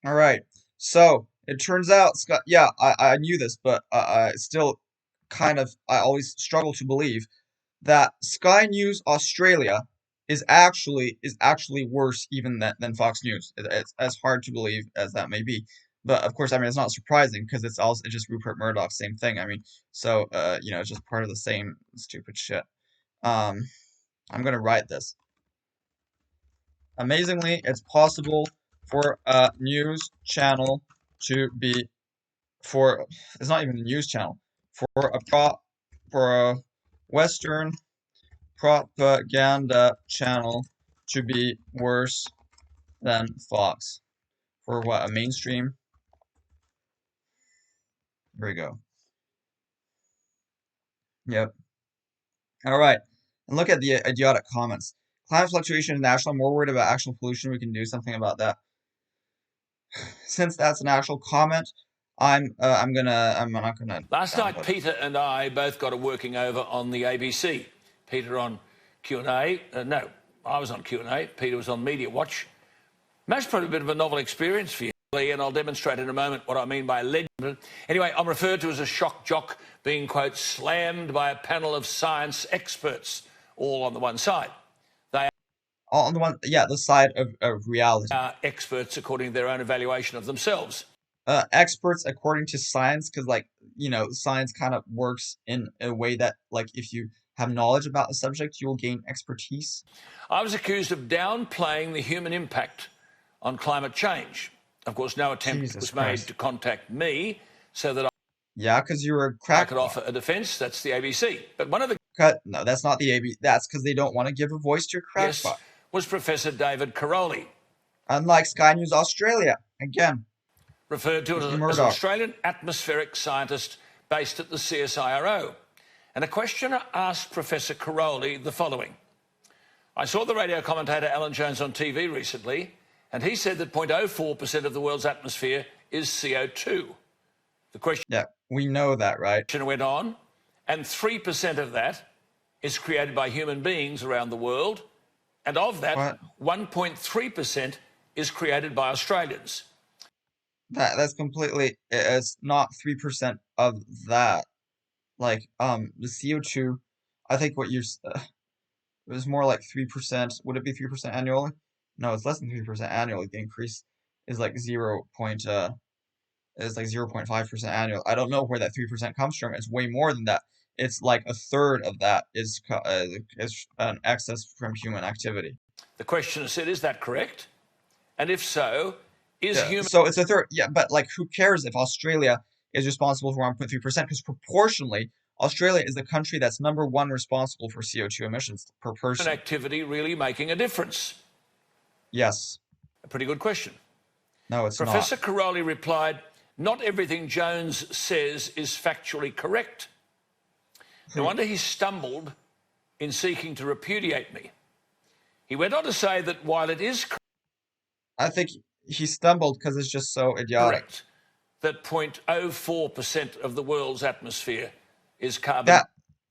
All right. So it turns out, Scott. Yeah, I knew this, but I still I always struggle to believe that Sky News Australia is actually worse even than Fox News. It's as hard to believe as that may be. But of course, I mean, it's not surprising because it's just Rupert Murdoch, same thing. I mean, so it's just part of the same stupid shit. Um, I'm gonna write this. Amazingly, it's possible for a news channel to be for it's not even a news channel for a Western propaganda channel to be worse than Fox. For what, a mainstream? Here we go. Yep. All right. And look at the idiotic comments. Climate fluctuation is national. I'm more worried about actual pollution. We can do something about that. Since that's an actual comment, I'm not gonna Last night, downvote it. Peter and I both got a working over on the ABC. Peter on Q&A. No, I was on Q&A. Peter was on Media Watch. Most probably a bit of a novel experience for you, Lee, and I'll demonstrate in a moment what I mean by legend. Anyway, I'm referred to as a shock jock being, quote, slammed by a panel of science experts, all on the one side. They All on the one, yeah, the side of reality. are experts according to their own evaluation of themselves. Experts according to science, because science kind of works in a way that if you have knowledge about the subject, you will gain expertise. I was accused of downplaying the human impact on climate change. Of course, no attempt Jesus was made Christ. to contact me so that Yeah, because you were a I crackpot. could offer a defence. That's the ABC. But one of the No, that's not the AB. That's because they don't want to give a voice to a guests crackpot. was Professor David Caroli, Unlike Sky News Australia, again, referred to Mr. as an Murdoch. Australian atmospheric scientist based at the CSIRO. And a questioner asked Professor Caroli the following. I saw the radio commentator Alan Jones on TV recently, and he said that 0.04% of the world's atmosphere is CO2. The question Yeah, we know that, right? went on, and 3% of that is created by human beings around the world, and of that, What? 1.3% is created by Australians. That's completely. It's not 3% of that. The CO2. I think what it was more like 3%. Would it be 3% annually? No, it's less than 3% annually. The increase is like 0.5% annual. I don't know where that 3% comes from. It's way more than that. It's like a third of that is an excess from human activity. The questioner said, is that correct? And if so, is Yeah, human so it's a third. Yeah, but who cares if Australia is responsible for 1.3%? Because proportionally, Australia is the country that's #1 responsible for CO2 emissions per person. activity really making a difference? Yes. A pretty good question. No, it's Professor not. Caroli replied, not everything Jones says is factually correct. No wonder he stumbled in seeking to repudiate me. He went on to say that while it is I think he stumbled because it's just so idiotic. correct that 0.04% of the world's atmosphere is carbon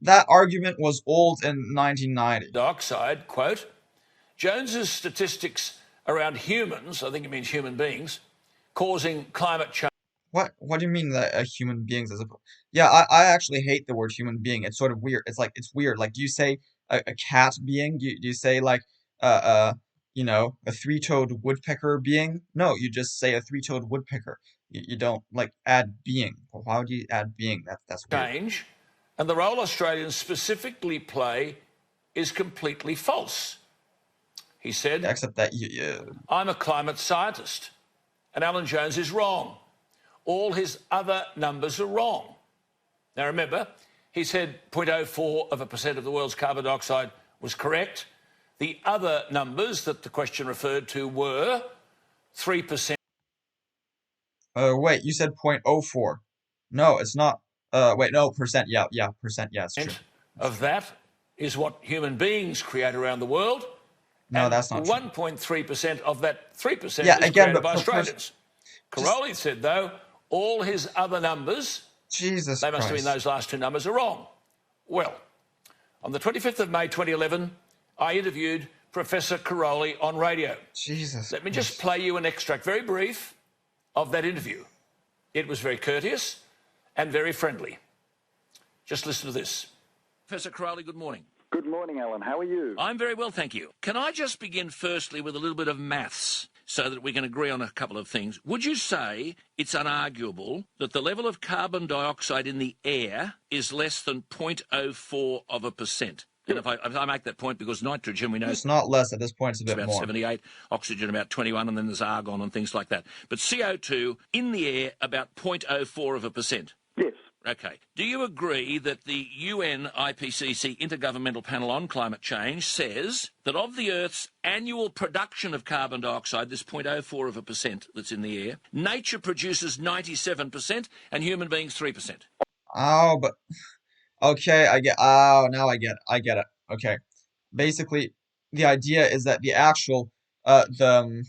That argument was old in 1990. dioxide, quote, Jones's statistics around humans, I think he means human beings, causing climate change. What do you mean that human beings as a Yeah, I actually hate the word human being. It's sort of weird. It's weird. Do you say a cat being? Do you say a three-toed woodpecker being? No, you just say a three-toed woodpecker. You don't add being. Well, why would you add being? That's weird. Change, and the role Australians specifically play is completely false. He said, Except that I'm a climate scientist, and Alan Jones is wrong. All his other numbers are wrong. Now remember, he said 0.04% of the world's carbon dioxide was correct. The other numbers that the question referred to were 3%. Wait, you said 0.04. No, it's not. Wait, no, percent. Yeah, percent. Yeah, it's true. Of that is what human beings create around the world. No, and that's not true. 1.3% of that 3% Yeah, is again, created but by Australians. Caroli said, though, all his other numbers, Jesus they must have Christ. been those last two numbers, are wrong. Well, on the 25th of May 2011, I interviewed Professor Caroli on radio. Jesus Let me Christ. just play you an extract, very brief. of that interview. It was very courteous and very friendly. Just listen to this. Professor Crowley, good morning. Good morning, Alan. How are you? I'm very well, thank you. Can I just begin firstly with a little bit of maths so that we can agree on a couple of things? Would you say it's unarguable that the level of carbon dioxide in the air is less than 0.04%? And if I make that point, because nitrogen, we know, It's not less at this point, it's a it's bit about more. 78, oxygen about 21, and then there's argon and things like that. But CO2 in the air, about 0.04%. Yes. Okay. Do you agree that the UN IPCC Intergovernmental Panel on Climate Change says that of the Earth's annual production of carbon dioxide, this 0.04% that's in the air, nature produces 97% and human beings 3%? Oh, but okay, now I get it. Okay. Basically, the idea is that the actual the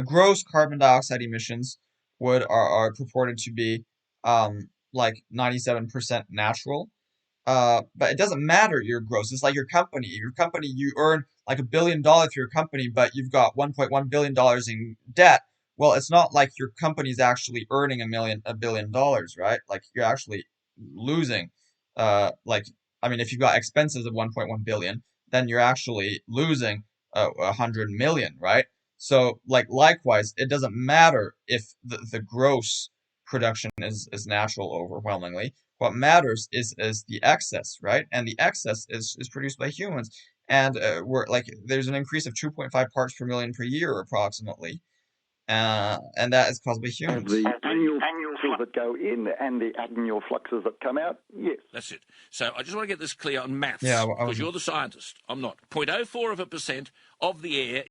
gross carbon dioxide emissions are purported to be like 97% natural. But it doesn't matter your gross. It's like your company. Your company, you earn like $1 billion for your company, but you've got $1.1 billion in debt. Well, it's not like your company's actually earning $1 billion, right? Like you're actually losing. Like I mean, if you've got expenses of 1.1 billion, then you're actually losing 100 million, right? So like likewise, it doesn't matter if the gross production is natural overwhelmingly. What matters is the excess, right? And the excess is produced by humans. And we're like there's an increase of 2.5 parts per million per year approximately. And that is caused by humans. The annual fluxes that go in and the annual fluxes that come out, yes. That's it. So I just want to get this clear on maths, Yeah, because you're the scientist. I'm not. 0.04% of the air